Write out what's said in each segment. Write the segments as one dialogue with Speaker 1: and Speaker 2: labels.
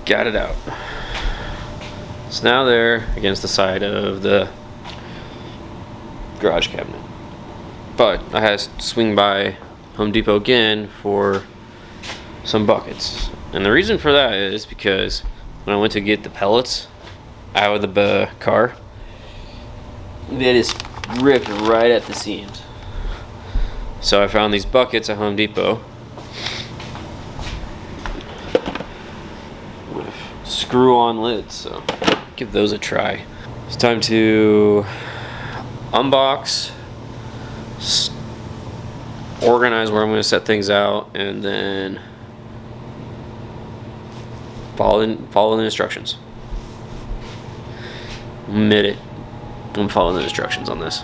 Speaker 1: got it out. It's now there against the side of the garage cabinet. But I had to swing by Home Depot again for some buckets. And the reason for that is because when I went to get the pellets out of the car, they just ripped right at the seams. So I found these buckets at Home Depot with screw-on lids, so give those a try. It's time to unbox, organize where I'm going to set things out, and then follow the instructions. Admit it, I'm following the instructions on this.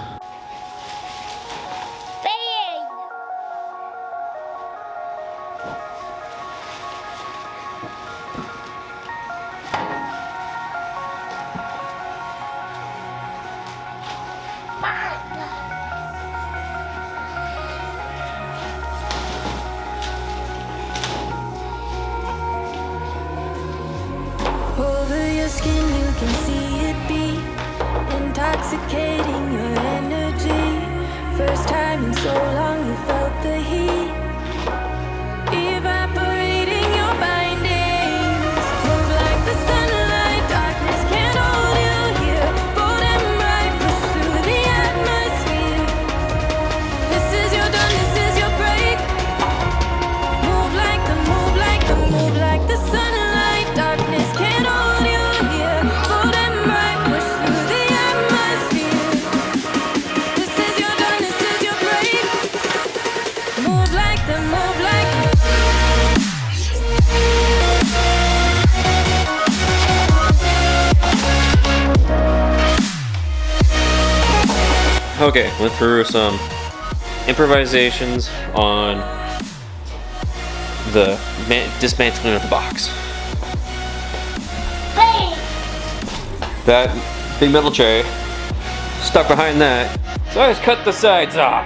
Speaker 2: Over your skin you can see it be intoxicating your energy. First time in so long you felt the heat evaporating your bindings. Move like the sunlight, darkness can't hold you here. Bold and bright, push through the atmosphere. This is your dawn, this is your break. Move like the sunlight, darkness can't hold you here. Bold and bright, push through the atmosphere. This is your dawn, this is your break. Move like the
Speaker 1: Okay, went through some improvisations on the dismantling of the box. That big metal tray stuck behind that, so I just cut the sides off.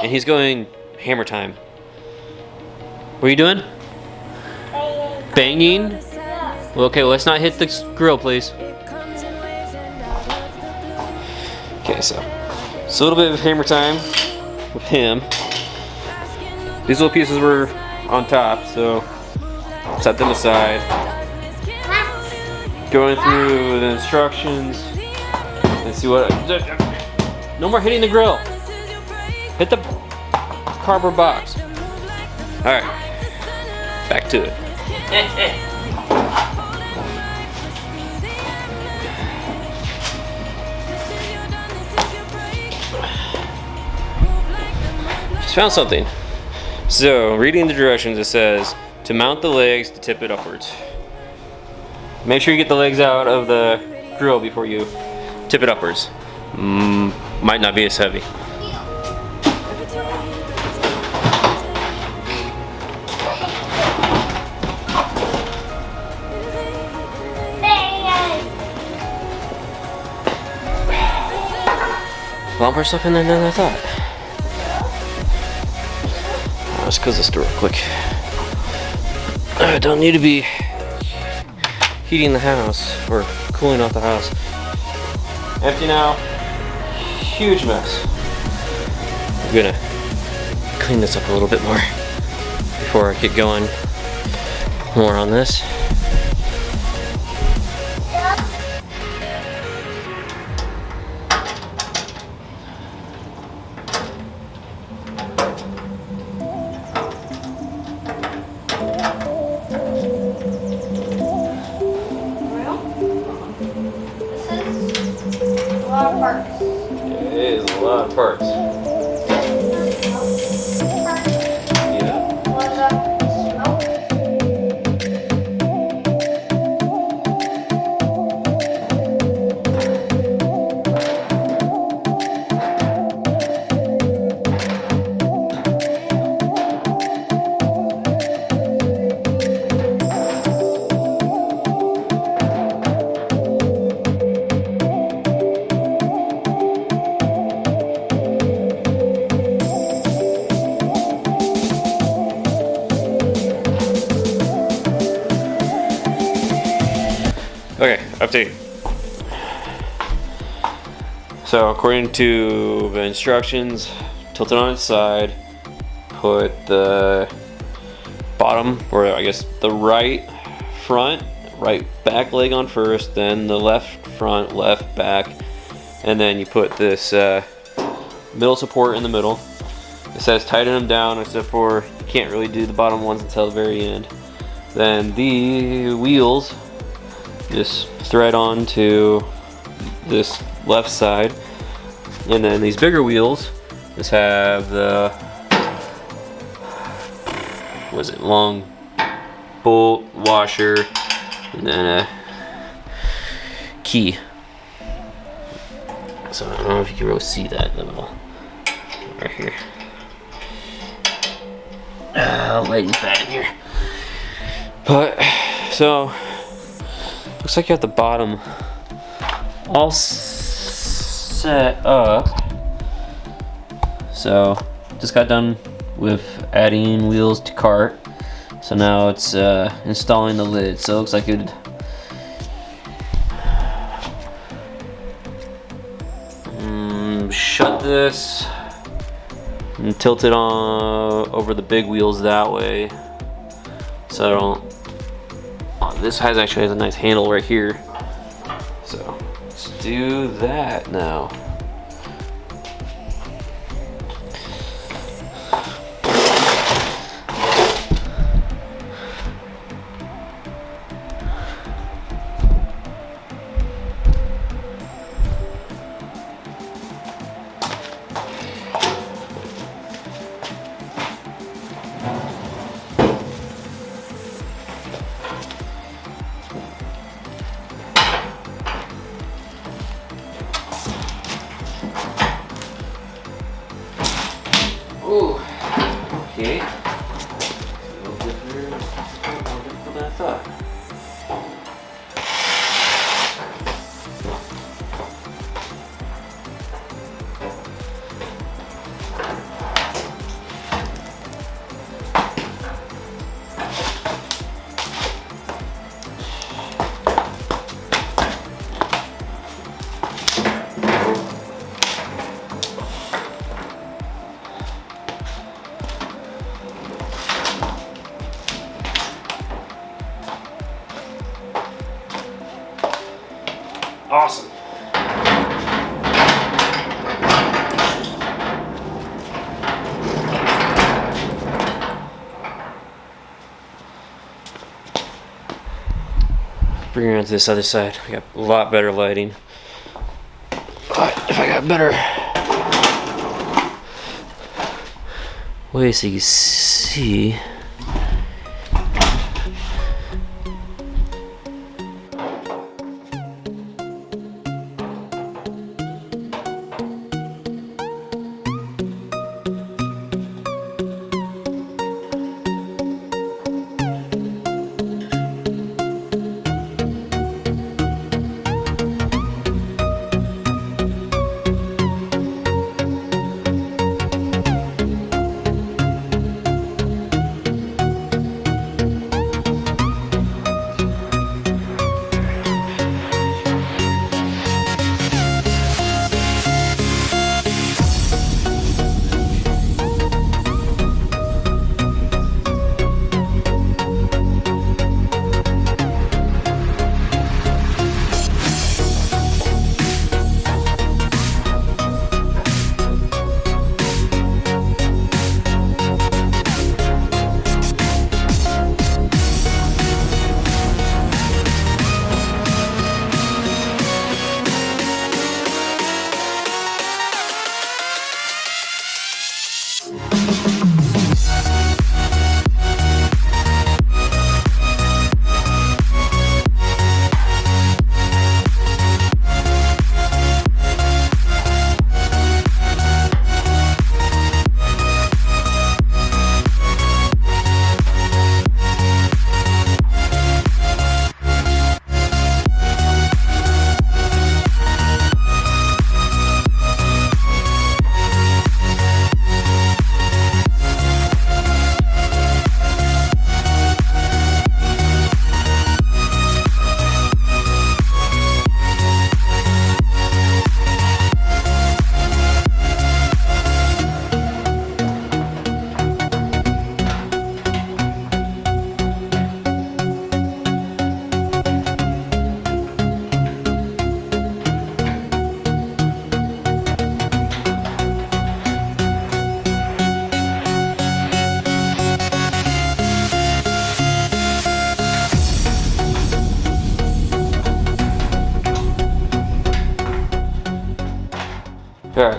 Speaker 1: And he's going hammer time. What are you doing? Banging? Well, okay, let's not hit the grill, please. Okay, so it's a little bit of hammer time with him. These little pieces were on top, so set them aside. Going through the instructions and see what. No more hitting the grill. Hit the cardboard box. All right, back to it. Found something. So, reading the directions, it says to mount the legs to tip it upwards. Make sure you get the legs out of the grill before you tip it upwards. Might not be as heavy. A lot more stuff in there than I thought. Let's close this door real quick. I don't need to be heating the house or cooling off the house. Empty now. Huge mess. I'm gonna clean this up a little bit more before I get going more on this. It is a lot of parts. Okay, update. So according to the instructions, tilt it on its side, put the bottom, or I guess the right front, right back leg on first, then the left front, left back, and then you put this middle support in the middle. It says tighten them down, except for you can't really do the bottom ones until the very end. Then the wheels just thread on to this left side, and then these bigger wheels just have the long bolt washer and then a key. So I don't know if you can really see that in the middle right here. Lighting bad in here. But so looks like you have the bottom all set up. So just got done with adding wheels to cart. So now it's installing the lid. So it looks like it shut this and tilt it on over the big wheels that way. So I don't. Oh, this actually has a nice handle right here. So let's do that now. Ooh, okay. A little different than I thought. Awesome. Bring it on to this other side. I got a lot better lighting. But if I got better way so you can see.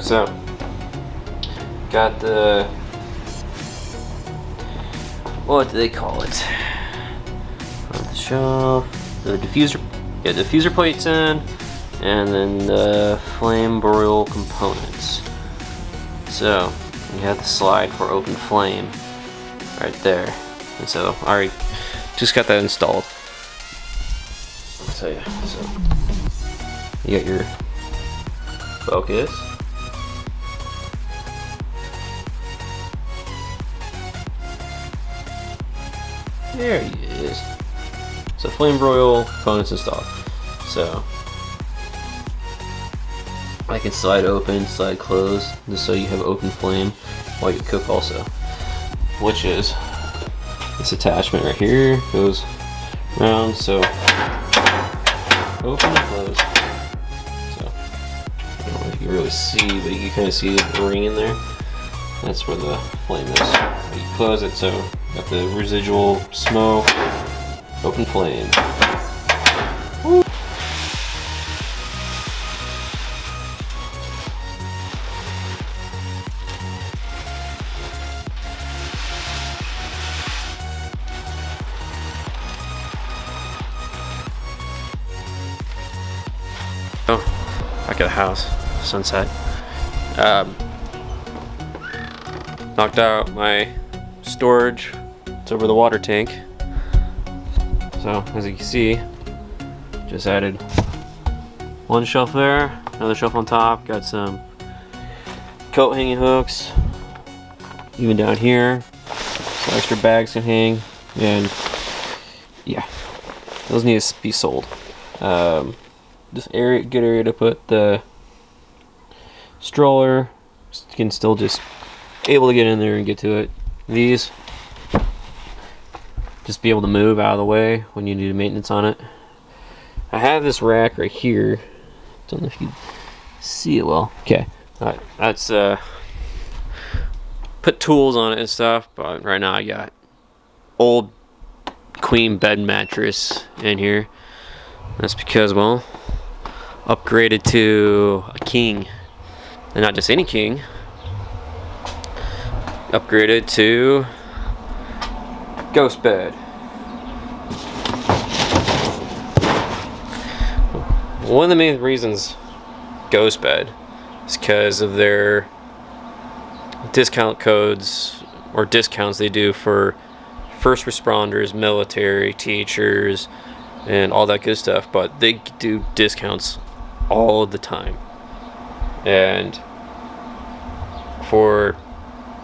Speaker 1: So, got the, what do they call it? On the shelf, the diffuser, yeah, diffuser plates in, and then the flame broil components. So, you have the slide for open flame right there. And so, I already just got that installed. I'll tell you. So, you got your focus. There he is. So flame broil components installed. So I can slide open, slide close, just so you have open flame while you cook also. Which is this attachment right here, goes around, so open and close. So I don't know if you can really see, but you can kind of see the ring in there. That's where the flame is. You close it, so you got the residual smoke, open flame. Woo. Oh, back at the house, sunset. Knocked out my storage. It's over the water tank. So as you can see, just added one shelf there, another shelf on top. Got some coat hanging hooks, even down here, so extra bags can hang, and yeah, those need to be sold. This area, good area to put the stroller. You can still just able to get in there and get to it. These just be able to move out of the way when you need maintenance on it. I have this rack right here. Don't know if you see it well. Okay, alright, that's put tools on it and stuff, but right now I got old queen bed mattress in here. That's because, well, upgraded to a king, and not just any king. Upgraded to ghost bed. One of the main reasons ghost bed is because of their discount codes or discounts they do for first responders, military, teachers, and all that good stuff. But they do discounts all the time. And for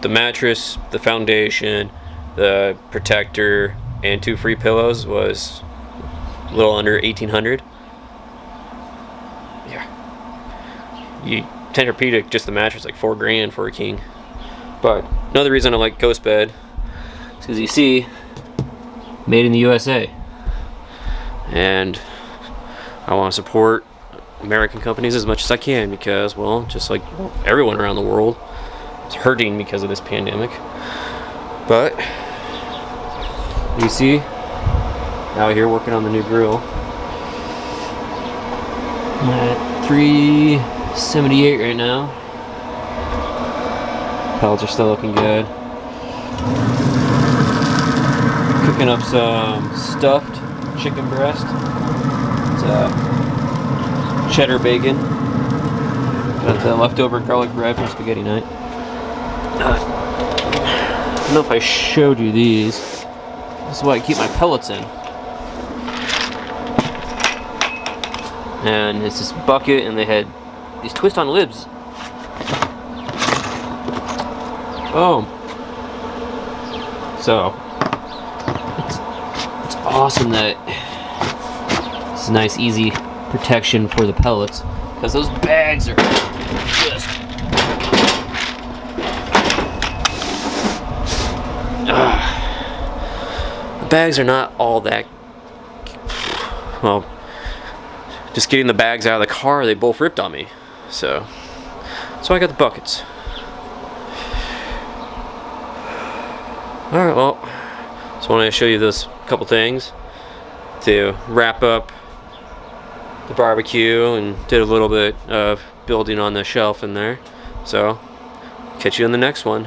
Speaker 1: the mattress, the foundation, the protector, and 2 free pillows was a little under $1,800. Yeah. You Tempur-Pedic, just the mattress, like $4 grand for a king. But another reason I like ghost bed is because you see, made in the USA, and I want to support American companies as much as I can because, well, just like everyone around the world, it's hurting because of this pandemic. But you see, out here working on the new grill. I'm at 378 right now. Pellets are still looking good. Cooking up some stuffed chicken breast. It's cheddar bacon. Got the leftover garlic bread from spaghetti night. I don't know if I showed you these. This is what I keep my pellets in. And it's this bucket, and they had these twist-on lids. Boom. So it's awesome that it's a nice, easy protection for the pellets, because those bags are just the bags are not all that well. Just getting the bags out of the car, they both ripped on me. So I got the buckets. Alright, well, just wanted to show you this couple things to wrap up the barbecue, and did a little bit of building on the shelf in there. So, catch you on the next one.